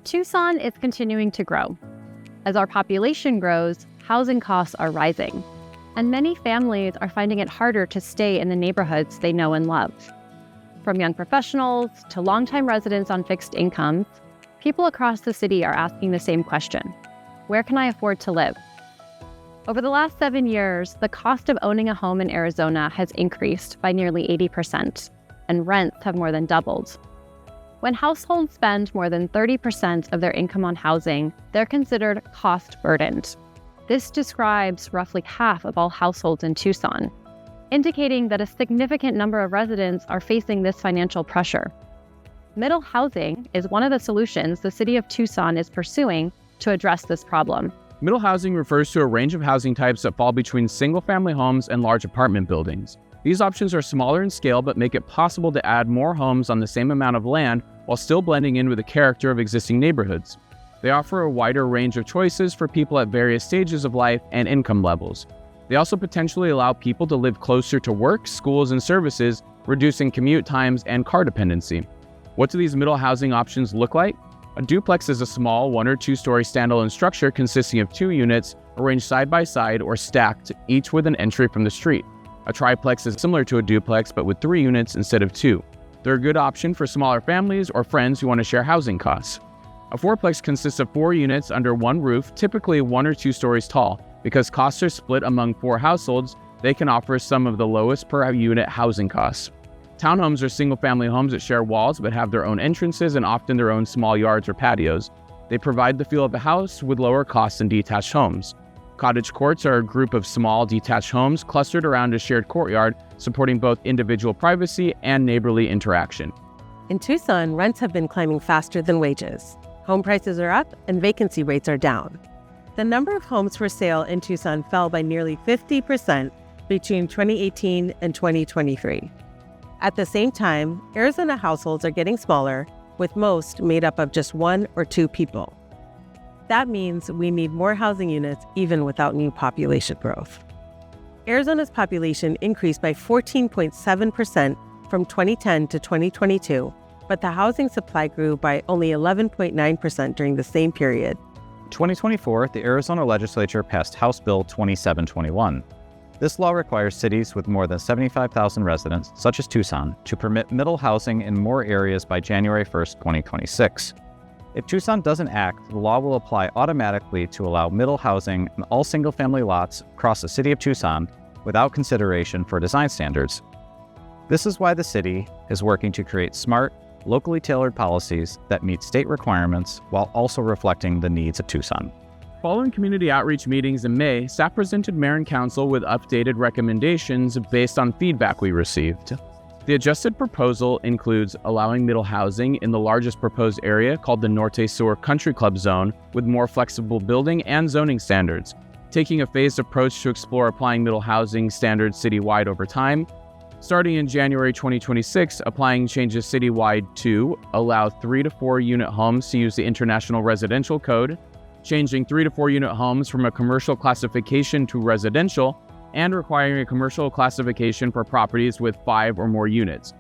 Tucson is continuing to grow. As our population grows, housing costs are rising, and many families are finding it harder to stay in the neighborhoods they know and love. From young professionals to longtime residents on fixed incomes, people across the city are asking the same question: where can I afford to live? Over the last 7 years, the cost of owning a home in Arizona has increased by nearly 80%, and rents have more than doubled. When households spend more than 30% of their income on housing, they're considered cost-burdened. This describes roughly half of all households in Tucson, indicating that a significant number of residents are facing this financial pressure. Middle housing is one of the solutions the City of Tucson is pursuing to address this problem. Middle housing refers to a range of housing types that fall between single-family homes and large apartment buildings. These options are smaller in scale but make it possible to add more homes on the same amount of land while still blending in with the character of existing neighborhoods. They offer a wider range of choices for people at various stages of life and income levels. They also potentially allow people to live closer to work, schools, and services, reducing commute times and car dependency. What do these middle housing options look like? A duplex is a small 1 or 2 story standalone structure consisting of 2 units arranged side by side or stacked, each with an entry from the street. A triplex is similar to a duplex but with 3 units instead of 2. They're a good option for smaller families or friends who want to share housing costs. A fourplex consists of 4 units under one roof, typically 1 or 2 stories tall. Because costs are split among 4 households, they can offer some of the lowest per unit housing costs. Townhomes are single-family homes that share walls but have their own entrances and often their own small yards or patios. They provide the feel of a house with lower costs than detached homes. Cottage courts are a group of small detached homes clustered around a shared courtyard, supporting both individual privacy and neighborly interaction. In Tucson, rents have been climbing faster than wages. Home prices are up and vacancy rates are down. The number of homes for sale in Tucson fell by nearly 50% between 2018 and 2023. At the same time, Arizona households are getting smaller, with most made up of just 1 or 2 people. That means we need more housing units even without new population growth. Arizona's population increased by 14.7% from 2010 to 2022, but the housing supply grew by only 11.9% during the same period. In 2024, the Arizona legislature passed House Bill 2721. This law requires cities with more than 75,000 residents, such as Tucson, to permit middle housing in more areas by January 1st, 2026. If Tucson doesn't act, the law will apply automatically to allow middle housing in all single-family lots across the City of Tucson without consideration for design standards. This is why the city is working to create smart, locally tailored policies that meet state requirements while also reflecting the needs of Tucson. Following community outreach meetings in May, staff presented Mayor and Council with updated recommendations based on feedback we received. The adjusted proposal includes allowing middle housing in the largest proposed area called the Norte Sur Country Club Zone with more flexible building and zoning standards, taking a phased approach to explore applying middle housing standards citywide over time. Starting in January 2026, applying changes citywide to allow 3 to 4 unit homes to use the International Residential Code, changing 3 to 4 unit homes from a commercial classification to residential, and requiring a commercial classification for properties with 5 or more units.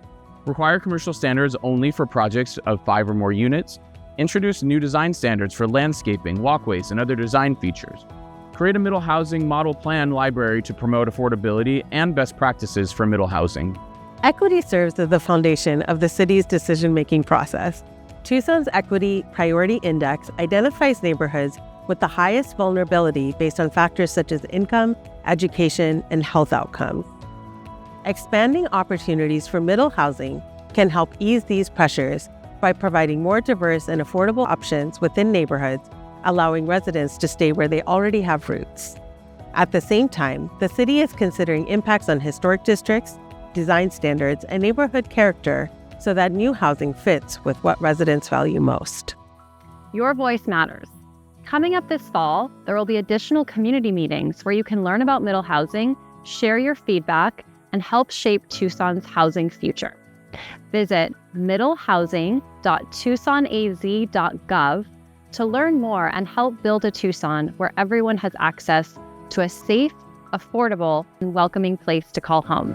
Require commercial standards only for projects of 5 or more units. Introduce new design standards for landscaping, walkways, and other design features. Create a middle housing model plan library to promote affordability and best practices for middle housing. Equity serves as the foundation of the city's decision-making process. Tucson's Equity Priority Index identifies neighborhoods with the highest vulnerability based on factors such as income, education, and health outcomes. Expanding opportunities for middle housing can help ease these pressures by providing more diverse and affordable options within neighborhoods, allowing residents to stay where they already have roots. At the same time, the city is considering impacts on historic districts, design standards, and neighborhood character so that new housing fits with what residents value most. Your voice matters. Coming up this fall, there will be additional community meetings where you can learn about middle housing, share your feedback, and help shape Tucson's housing future. Visit middlehousing.tucsonaz.gov to learn more and help build a Tucson where everyone has access to a safe, affordable, and welcoming place to call home.